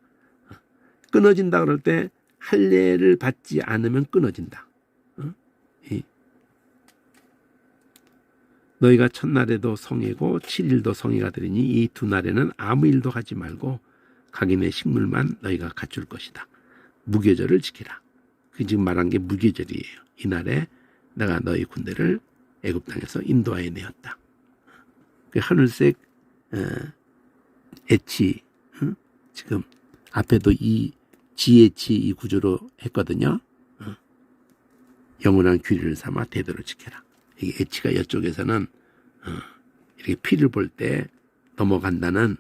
끊어진다 그럴 때 할례를 받지 않으면 끊어진다. 너희가 첫날에도 성회고 7일도 성회가 되리니 이 두 날에는 아무 일도 하지 말고 각인의 식물만 너희가 갖출 것이다. 무교절을 지키라. 그 지금 말한 게 무교절이에요. 이날에 내가 너희 군대를 애굽 땅에서 인도하여 내었다. 그 하늘색 엣지 지금 앞에도 이 지혜치 이 구조로 했거든요. 영원한 규례를 삼아 대도를 지켜라. 이게 엣지가 이쪽에서는 이렇게 피를 볼 때 넘어간다는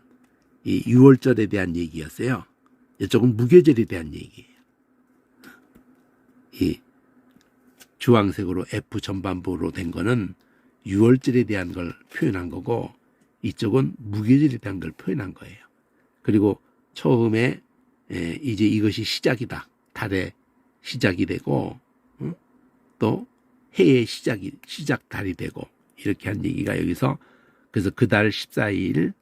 이 6월절에 대한 얘기였어요. 이쪽은 무교절에 대한 얘기예요. 이 주황색으로 F 전반부로 된 거는 6월절에 대한 걸 표현한 거고 이쪽은 무교절에 대한 걸 표현한 거예요. 그리고 처음에 이제 이것이 시작이다. 달의 시작이 되고 또 해의 시작 달이 되고 이렇게 한 얘기가 여기서 그래서 그 달 14일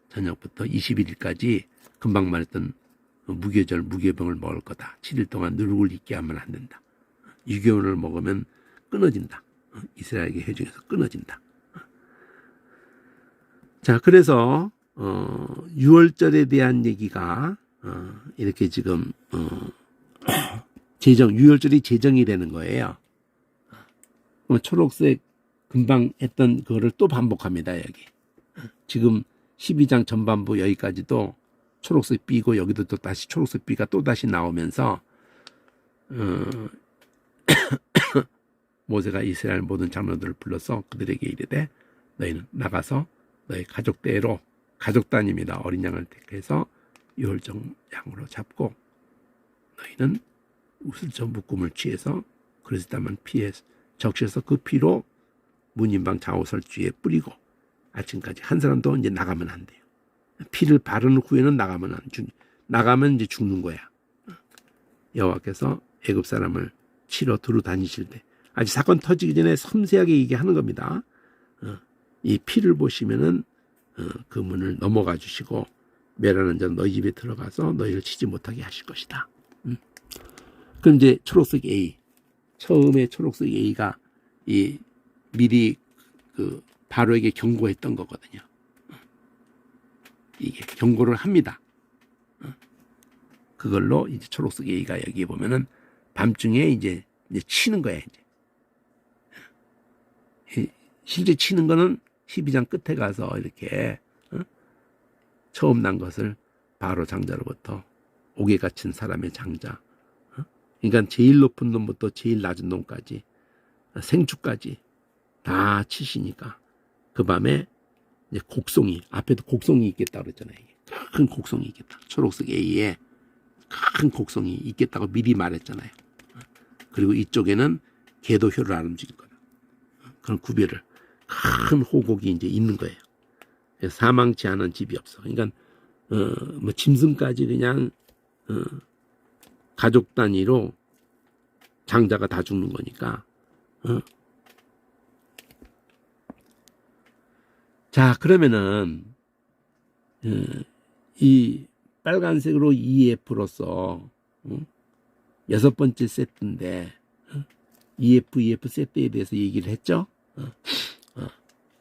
저녁부터 21일까지 금방 말했던 무교절 무교병을 먹을 거다. 7일 동안 누룩을 잊게 하면 안 된다. 유교를 먹으면 끊어진다. 이스라엘에게 회중에서 끊어진다. 자, 그래서 6월절에 대한 얘기가 이렇게 지금 제정 6월절이 제정이 되는 거예요. 초록색 금방 했던 그거를 또 반복합니다. 여기 지금 12장 전반부 여기까지도 초록색 B고 여기도 또 다시 초록색 B가 또 다시 나오면서 모세가 이스라엘 모든 장로들을 불러서 그들에게 이르되 너희는 나가서 너희 가족대로 가족 단위입니다. 어린 양을 택해서 유월절 양으로 잡고 너희는 우슬처 묶음을 취해서 그릇에 담은 피에 적셔서 그 피로 문인방 좌우설주에 뿌리고 아침까지 한 사람도 이제 나가면 안 돼요. 피를 바른 후에는 나가면 이제 죽는 거야. 여호와께서 애굽 사람을 치러 두루 다니실 때 아직 사건 터지기 전에 섬세하게 얘기하는 겁니다. 이 피를 보시면은 그 문을 넘어가 주시고 메라는 자 너희 집에 들어가서 너희를 치지 못하게 하실 것이다. 그럼 이제 초록색 A 처음에 초록색 A가 이 미리 그 바로에게 경고했던 거거든요. 이게 경고를 합니다. 그걸로 이제 초록색 A가 여기 보면은 밤중에 이제 치는 거야. 이제 실제 치는 거는 12장 끝에 가서 이렇게 처음 난 것을 바로 장자로부터 옥에 갇힌 사람의 장자. 그러니까 제일 높은 놈부터 제일 낮은 놈까지 생축까지 다 치시니까 그 밤에 이제 곡송이 앞에도 곡송이 있겠다 그랬잖아요. 큰 곡송이 있겠다. 초록색 A에 큰 곡송이 있겠다고 미리 말했잖아요. 그리고 이쪽에는 개도 혀를 안 움직일 거다. 그런 구별을 큰 호곡이 이제 있는 거예요. 사망치 않은 집이 없어. 그러니까 뭐 짐승까지 그냥 가족 단위로 장자가 다 죽는 거니까. 자, 그러면은 이 빨간색으로 EF로서 여섯 번째 세트인데 EF 세트에 대해서 얘기를 했죠.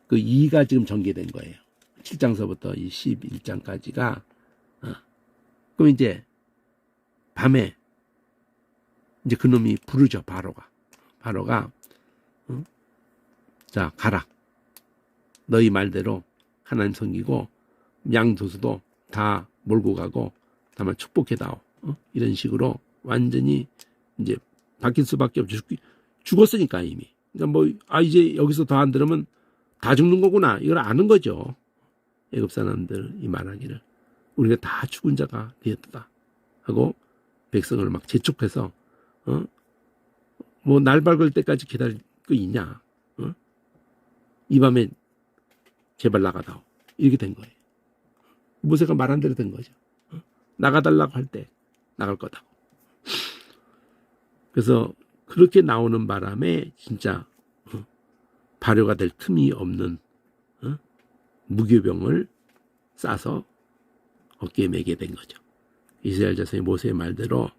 그 2가 지금 전개된 거예요. 7장서부터 이 11장까지가. 그럼 이제 밤에 이제 그놈이 부르죠. 바로가 자, 가라. 너희 말대로 하나님 섬기고 양도수도 다 몰고 가고 다만 축복해다오. 이런 식으로 완전히 이제 바뀔 수밖에 없죠. 죽었으니까 이미. 그러니까 이제 여기서 더 안 들으면 다 죽는 거구나. 이걸 아는 거죠. 애굽 사람들이 말하기를 우리가 다 죽은 자가 되었다 하고 백성을 막 재촉해서 뭐 날 밝을 때까지 기다릴 거 있냐. 이 밤에 제발 나가다오. 이렇게 된 거예요. 모세가 말한 대로 된 거죠. 나가달라고 할 때 나갈 거다고. 그래서 그렇게 나오는 바람에 진짜 발효가 될 틈이 없는 무교병을 싸서 어깨에 매게 된 거죠. 이스라엘 자손이 모세의 말대로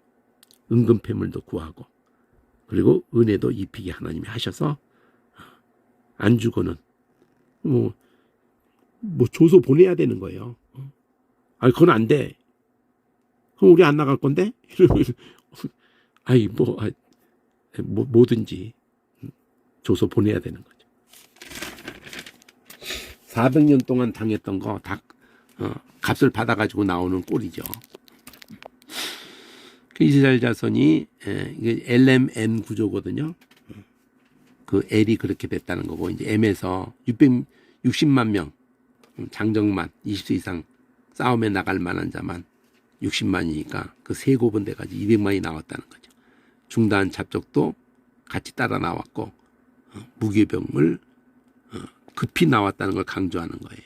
은금패물도 구하고 그리고 은혜도 입히게 하나님이 하셔서 안 주고는 뭐 조소 보내야 되는 거예요. 아니 그건 안 돼. 그럼 우리 안 나갈 건데? 뭐든지 조소 보내야 되는 거죠. 400년 동안 당했던 거 다 값을 받아가지고 나오는 꼴이죠. 이스라엘 자손이 이게 LMN 구조거든요. 그 L이 그렇게 됐다는 거고 이제 M에서 660만 명 장정만 20세 이상 싸움에 나갈 만한 자만 60만이니까 그 세 곱은 돼가지고 200만이 나왔다는 거죠. 중단 잡적도 같이 따라 나왔고 무교병을 급히 나왔다는 걸 강조하는 거예요.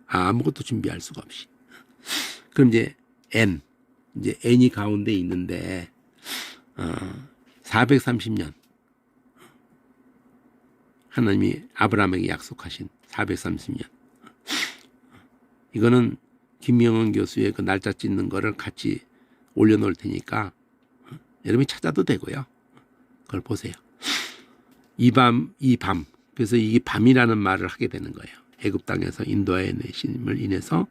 아무것도 준비할 수가 없이. 그럼 이제 N이 가운데 있는데 430년 하나님이 아브라함에게 약속하신 430년. 이거는 김영은 교수의 그 날짜 찢는 거를 같이 올려놓을 테니까 여러분이 찾아도 되고요. 그걸 보세요. 이 밤. 그래서 이게 밤이라는 말을 하게 되는 거예요. 애굽 땅에서 인도하여 내심을 인해서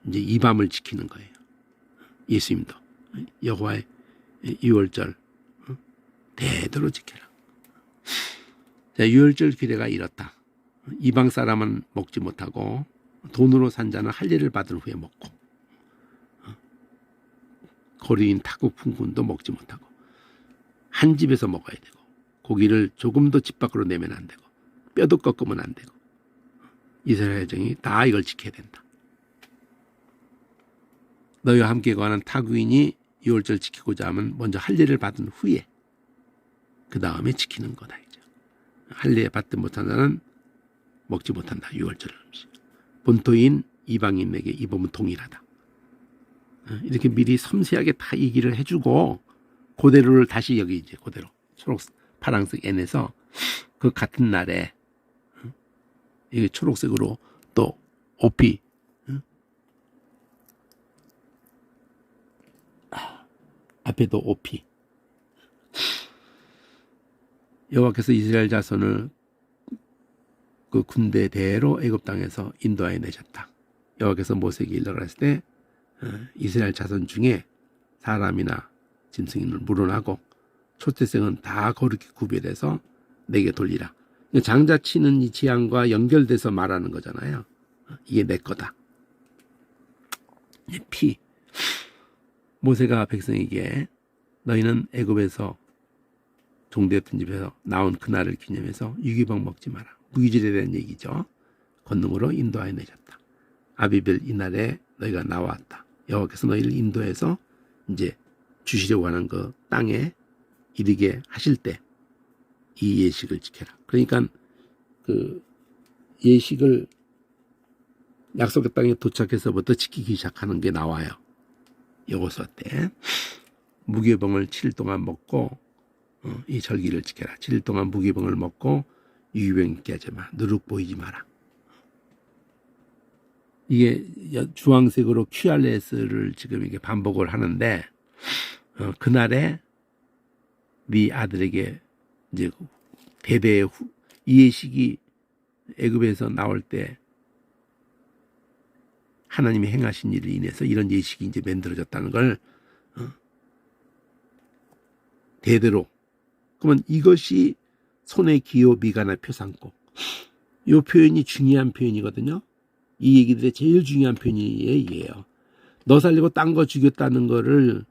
이제 이 밤을 지키는 거예요. 예수님도 여호와의 유월절 대대로 지켜라. 자, 유월절 규례가 이렇다. 이방 사람은 먹지 못하고 돈으로 산 자는 할례를 받은 후에 먹고 거리인 타국 풍군도 먹지 못하고 한 집에서 먹어야 되고 고기를 조금도 집 밖으로 내면 안 되고 뼈도 꺾으면 안 되고 이스라엘 회정이 다 이걸 지켜야 된다. 너희와 함께 거하는 타국인이 유월절 지키고자 하면 먼저 할례를 받은 후에 그 다음에 지키는 거다. 이제 할례 받지 못한 자는 먹지 못한다. 유월절 음식. 본토인 이방인에게 이 법은 동일하다. 이렇게 미리 섬세하게 다 얘기를 해주고 그대로를 다시 여기 이제 그대로 초록 파란색 N에서 그 같은 날에 이게 초록색으로 또 OP 앞에도 OP 여호와께서 이스라엘 자손을 그 군대대로 애굽 땅에서 인도하여 내셨다. 여호와께서 모세에게 일러가랬을 때 이스라엘 자손 중에 사람이나 짐승을 물어나고 초태생은 다 거룩히 구별해서 내게 돌리라. 장자 치는 이 재앙과 연결돼서 말하는 거잖아요. 이게 내 거다. 피. 모세가 백성에게 너희는 애굽에서 종되었던 집에서 나온 그날을 기념해서 유기병 먹지 마라. 무기질에 대한 얘기죠. 권능으로 인도하여 내셨다. 아비벨 이날에 너희가 나왔다. 여호와께서 너희를 인도해서 이제 주시려고 하는 그 땅에 이르게 하실 때 이 예식을 지켜라. 그러니까 그 예식을 약속의 땅에 도착해서부터 지키기 시작하는 게 나와요. 여호수아 때 무교병을 7일 동안 먹고 이 절기를 지켜라. 7일 동안 무교병을 먹고 유기병 있게 하지 마. 누룩 보이지 마라. 이게 주황색으로 QRS를 지금 이게 반복을 하는데 그날에 네 아들에게 이제 대대의 이 예식이 애굽에서 나올 때 하나님이 행하신 일을 인해서 이런 예식이 이제 만들어졌다는 걸 대대로. 그러면 이것이 손의 기호 미가나 표상고. 이 표현이 중요한 표현이거든요. 이 얘기들의 제일 중요한 표현이 이게요. 너 살리고 딴 거 죽였다는 거를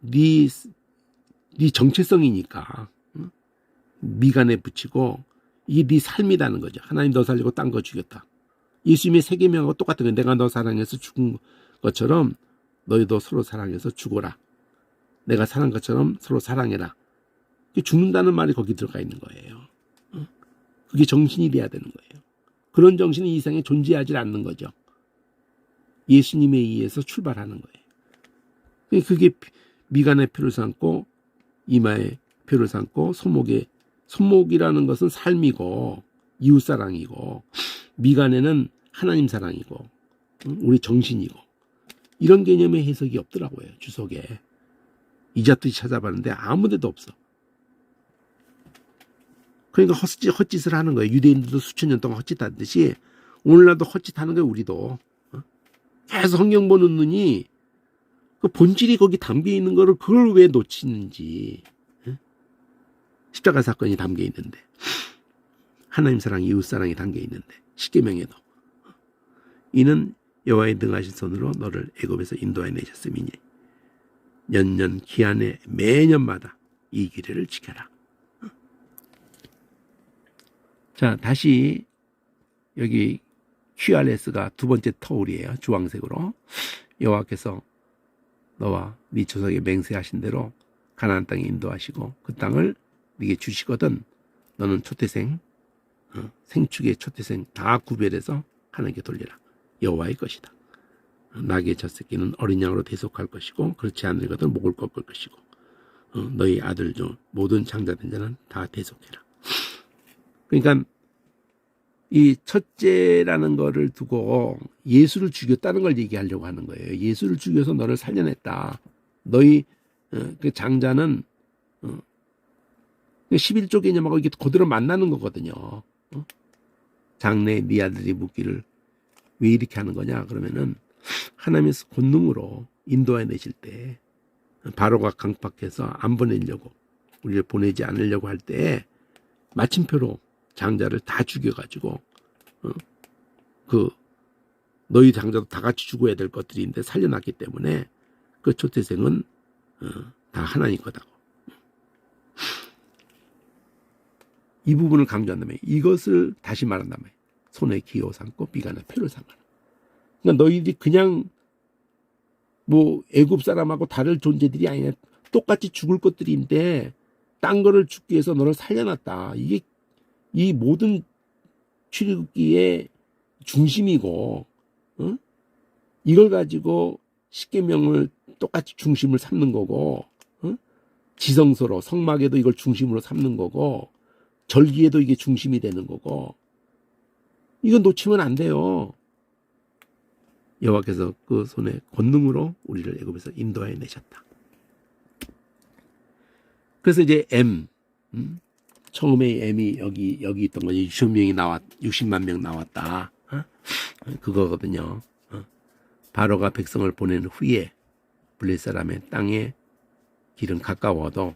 네 정체성이니까 미간에 붙이고 이게 네 삶이라는 거죠. 하나님 너 살리고 딴 거 죽였다. 예수님의 세계명하고 똑같은 거예요. 내가 너 사랑해서 죽은 것처럼 너희도 서로 사랑해서 죽어라. 내가 사랑한 것처럼 서로 사랑해라. 죽는다는 말이 거기 들어가 있는 거예요. 그게 정신이 돼야 되는 거예요. 그런 정신이 이 세상에 존재하지 않는 거죠. 예수님에 의해서 출발하는 거예요. 그게 미간의 표를 삼고 이마의 표를 삼고 손목이라는 것은 삶이고 이웃사랑이고 미간에는 하나님 사랑이고 우리 정신이고 이런 개념의 해석이 없더라고요. 주석에. 이자들이 찾아봤는데 아무 데도 없어. 그러니까 헛짓을 하는 거예요. 유대인들도 수천 년 동안 헛짓하듯이 오늘날도 헛짓하는 거예요. 우리도. 계속 성경 보는 눈이 그 본질이 거기 담겨 있는 거를 그걸 왜 놓치는지. 십자가 사건이 담겨 있는데 하나님 사랑, 이웃 사랑이 담겨 있는데 십계명에도 이는 여호와의 능하신 손으로 너를 애굽에서 인도해 내셨음이니 년년 기한에 매년마다 이 규례를 지켜라. 자, 다시 여기 QRS가 두 번째 터울이에요. 주황색으로. 여호와께서 너와 네 조상에게 맹세하신 대로 가나안 땅에 인도하시고 그 땅을 네게 주시거든 너는 초태생 생축의 초태생 다 구별해서 하나님께 돌리라. 여호와의 것이다. 낙의 젖새끼는 어린 양으로 대속할 것이고 그렇지 않으거든 목을 꺾을 것이고 너희 아들 중 모든 장자된 자는 다 대속해라. 그러니까 이 첫째라는 거를 두고 예수를 죽였다는 걸 얘기하려고 하는 거예요. 예수를 죽여서 너를 살려냈다. 너희 그 장자는 11조 개념하고 이게 그대로 만나는 거거든요. 장래에 네 아들이 묻기를 왜 이렇게 하는 거냐 그러면은 하나님의 권능으로 인도해 내실 때 바로가 강팍해서 안 보내려고 우리를 보내지 않으려고 할 때 마침표로 장자를 다 죽여가지고 그 너희 장자도 다 같이 죽어야 될 것들인데 살려놨기 때문에 그 초태생은 다 하나님 거다고. 이 부분을 강조한다면 이것을 다시 말한다면 손에 기호 삼고 비간에 표를 삼아라. 그러니까 너희들이 그냥 뭐 애굽 사람하고 다를 존재들이 아니라 똑같이 죽을 것들인데 딴 거를 죽기 위해서 너를 살려놨다. 이게 이 모든 출애굽기의 중심이고 이걸 가지고 십계명을 똑같이 중심을 삼는 거고 지성소로 성막에도 이걸 중심으로 삼는 거고 절기에도 이게 중심이 되는 거고 이건 놓치면 안 돼요. 여호와께서 그 손에 권능으로 우리를 애굽에서 인도해 내셨다. 그래서 이제 처음에 M이 여기 있던 거지. 60만 명 나왔다. 그거거든요. 바로가 백성을 보낸 후에 블레 사람의 땅에 길은 가까워도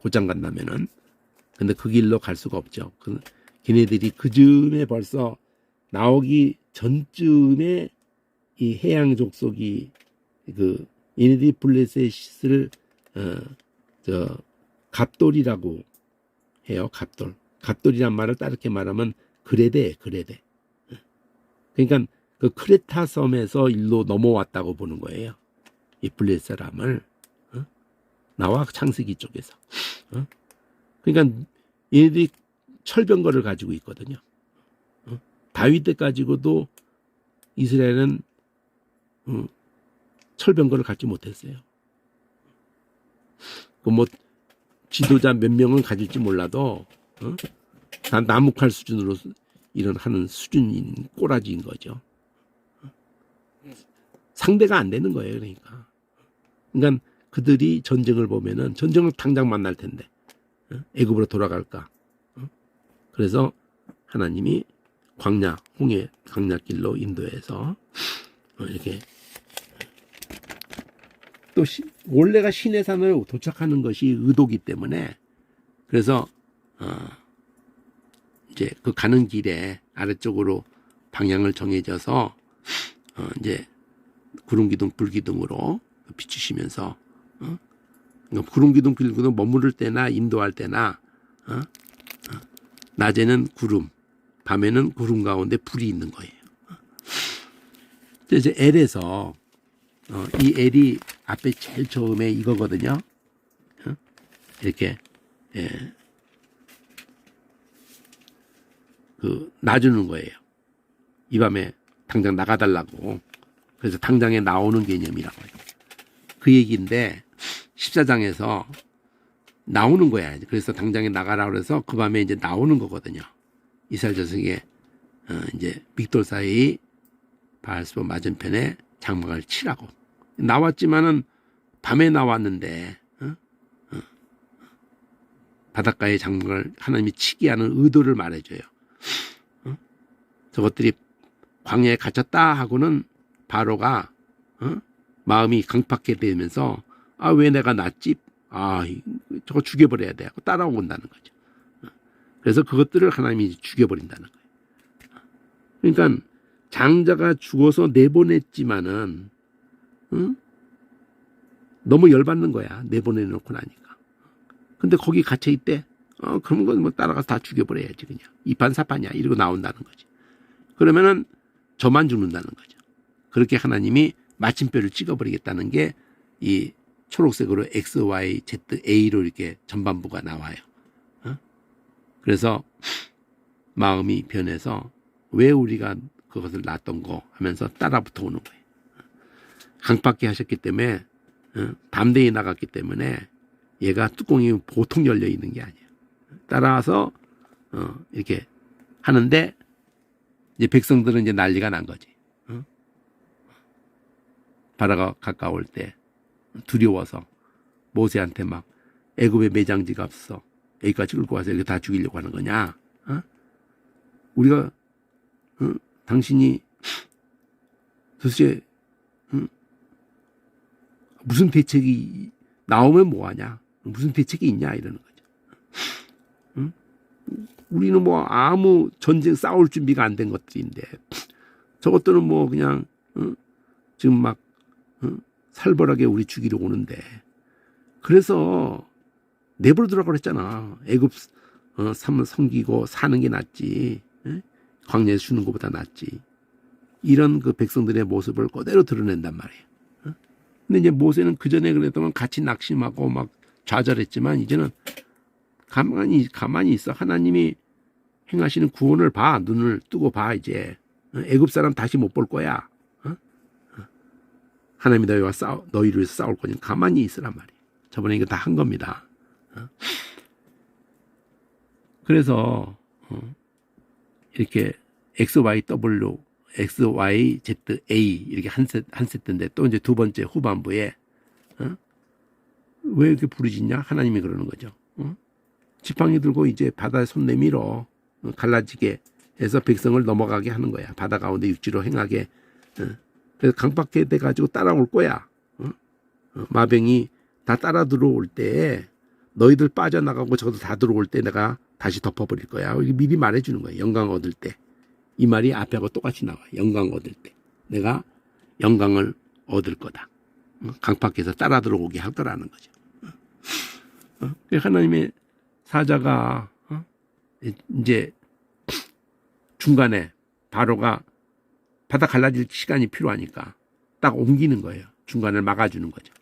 고장 간다면은 근데 그 길로 갈 수가 없죠. 걔네들이 그 즈음에 벌써 나오기 전쯤에 이 해양 족속이 얘네들이 블레셋을 갑돌이라고 해요. 갑돌이란 말을 따르게 말하면 그레데. 그러니까 그 크레타 섬에서 일로 넘어왔다고 보는 거예요. 이 블레셋 사람을 나와 창세기 쪽에서. 그러니까 얘네들이 철병거를 가지고 있거든요. 다윗 때 가지고도 이스라엘은 철병거를 갖지 못했어요. 뭐 지도자 몇 명은 가질지 몰라도 다 나무칼 수준으로 이런 하는 수준인 꼬라지인 거죠. 상대가 안 되는 거예요. 그러니까 그들이 전쟁을 보면은 전쟁을 당장 만날 텐데 애굽으로 돌아갈까. 그래서 하나님이 광야, 홍해 광야길로 인도해서 이렇게 또 원래가 시내산을 도착하는 것이 의도기 때문에 그래서 이제 그 가는 길에 아래쪽으로 방향을 정해져서 이제 구름기둥, 불기둥으로 비추시면서 그러니까 구름기둥, 불기둥 머무를 때나 인도할 때나 낮에는 구름, 밤에는 구름 가운데 불이 있는 거예요. 이제 L에서 이 L이 앞에 제일 처음에 이거거든요. 이렇게 놔주는 거예요. 이 밤에 당장 나가달라고. 그래서 당장에 나오는 개념이라고요. 그 얘기인데 14장에서 나오는 거야. 그래서 당장에 나가라 그래서 그 밤에 이제 나오는 거거든요. 이스라엘 자손에게 이제 믹돌사의 바알스본 맞은편에 장막을 치라고. 나왔지만은 밤에 나왔는데 바닷가에 장막을 하나님이 치게 하는 의도를 말해줘요. 저것들이 광야에 갇혔다 하고는 바로가 마음이 강팍해 되면서 왜 내가 낫지? 저거 죽여버려야 돼 하고 따라온다는 거죠. 그래서 그것들을 하나님이 죽여버린다는 거예요. 그러니까 장자가 죽어서 내보냈지만은 너무 열받는 거야. 내보내놓고 나니까. 근데 거기 갇혀 있대. 그런 건 뭐 따라가서 다 죽여버려야지 그냥. 이판사판이야 이러고 나온다는 거지. 그러면은 저만 죽는다는 거죠. 그렇게 하나님이 마침표를 찍어버리겠다는 게 이 초록색으로 X, Y, Z, A로 이렇게 전반부가 나와요. 그래서 마음이 변해서 왜 우리가 그것을 놨던 거 하면서 따라붙어 오는 거예요. 강팍게 하셨기 때문에 담대히 나갔기 때문에 얘가 뚜껑이 보통 열려 있는 게 아니에요. 따라와서 이렇게 하는데 이제 백성들은 이제 난리가 난 거지. 바다가 가까울 때 두려워서 모세한테 막 애굽에 매장지가 없어. 여기까지 끌고 와서 이렇게 다 죽이려고 하는 거냐? 우리가 당신이 도대체 무슨 대책이 나오면 뭐하냐? 무슨 대책이 있냐? 이러는 거죠. 우리는 뭐 아무 전쟁 싸울 준비가 안 된 것들인데 저것들은 뭐 그냥 지금 막 살벌하게 우리 죽이려 오는데 그래서 내버려 두라고 그랬잖아. 애굽 섬기고 사는 게 낫지. 광야에서 주는 것보다 낫지. 이런 그 백성들의 모습을 그대로 드러낸단 말이에요. 근데 이제 모세는 그 전에 그랬더만 같이 낙심하고 막 좌절했지만 이제는 가만히 있어. 하나님이 행하시는 구원을 봐. 눈을 뜨고 봐 이제. 애굽 사람 다시 못 볼 거야. 하나님이 너희를 위해서 싸울 거니 가만히 있으란 말이에요. 저번에 이거 다 한 겁니다. 그래서 이렇게 XYW, XYZA 이렇게 한 세트인데 또 이제 두 번째 후반부에 왜 이렇게 부르짖냐? 하나님이 그러는 거죠. 지팡이 들고 이제 바다에 손 내밀어 갈라지게 해서 백성을 넘어가게 하는 거야. 바다 가운데 육지로 행하게. 그래서 강박해 돼가지고 따라올 거야. 마병이 다 따라 들어올 때 너희들 빠져나가고 저도 다 들어올 때 내가 다시 덮어버릴 거야. 이게 미리 말해주는 거야. 영광 얻을 때. 이 말이 앞에하고 똑같이 나와. 영광 얻을 때. 내가 영광을 얻을 거다. 강팍해서 따라 들어오게 할 거라는 거죠. 하나님의 사자가 이제 중간에 바로가 바다 갈라질 시간이 필요하니까 딱 옮기는 거예요. 중간을 막아주는 거죠.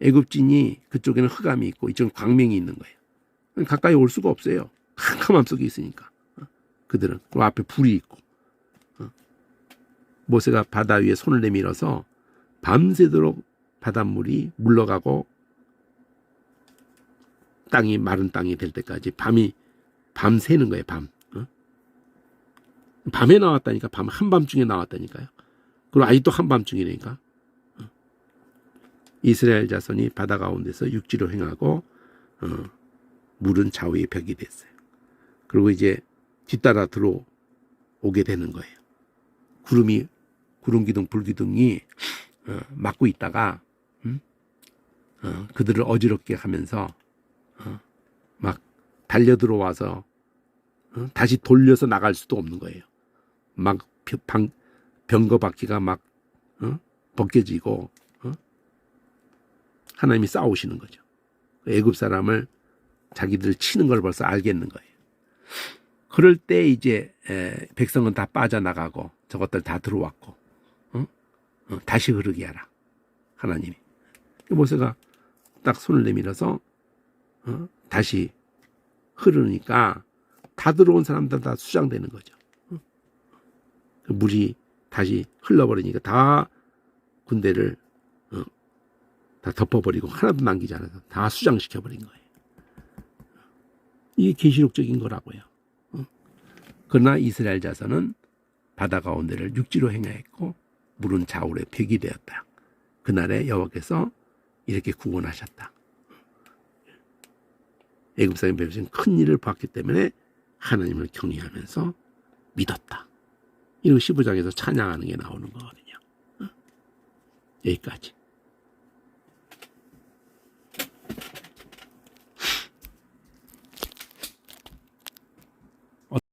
애굽진이 그쪽에는 흑암이 있고 이쪽은 광명이 있는 거예요. 가까이 올 수가 없어요. 캄캄함 속에 있으니까. 그들은. 그 앞에 불이 있고. 모세가 바다 위에 손을 내밀어서 밤새도록 바닷물이 물러가고 땅이 마른 땅이 될 때까지 밤새는 거예요. 밤에 나왔다니까. 밤 한밤중에 나왔다니까요. 그리고 아직도 한밤중이니까. 이스라엘 자손이 바다 가운데서 육지로 행하고 물은 좌우의 벽이 됐어요. 그리고 이제 뒤따라 들어오게 되는 거예요. 구름기둥 불기둥이 막고 있다가 그들을 어지럽게 하면서 막 달려 들어와서 다시 돌려서 나갈 수도 없는 거예요. 막 병거 바퀴가 막 벗겨지고 하나님이 싸우시는 거죠. 애굽 사람을 자기들 치는 걸 벌써 알겠는 거예요. 그럴 때 이제 백성은 다 빠져나가고 저것들 다 들어왔고 다시 흐르게 하라 하나님이. 모세가 딱 손을 내밀어서 다시 흐르니까 다 들어온 사람들 다 수장되는 거죠. 물이 다시 흘러버리니까 다 군대를 다 덮어버리고 하나도 남기지 않아서 다 수장시켜버린 거예요. 이게 계시록적인 거라고요. 그러나 이스라엘 자손은 바다 가운데를 육지로 행하였고 물은 좌우에 벽이 되었다. 그날에 여호와께서 이렇게 구원하셨다. 애굽 사람 백성은 큰 일을 봤기 때문에 하나님을 경외하면서 믿었다. 이런 15장에서 찬양하는 게 나오는 거거든요. 여기까지.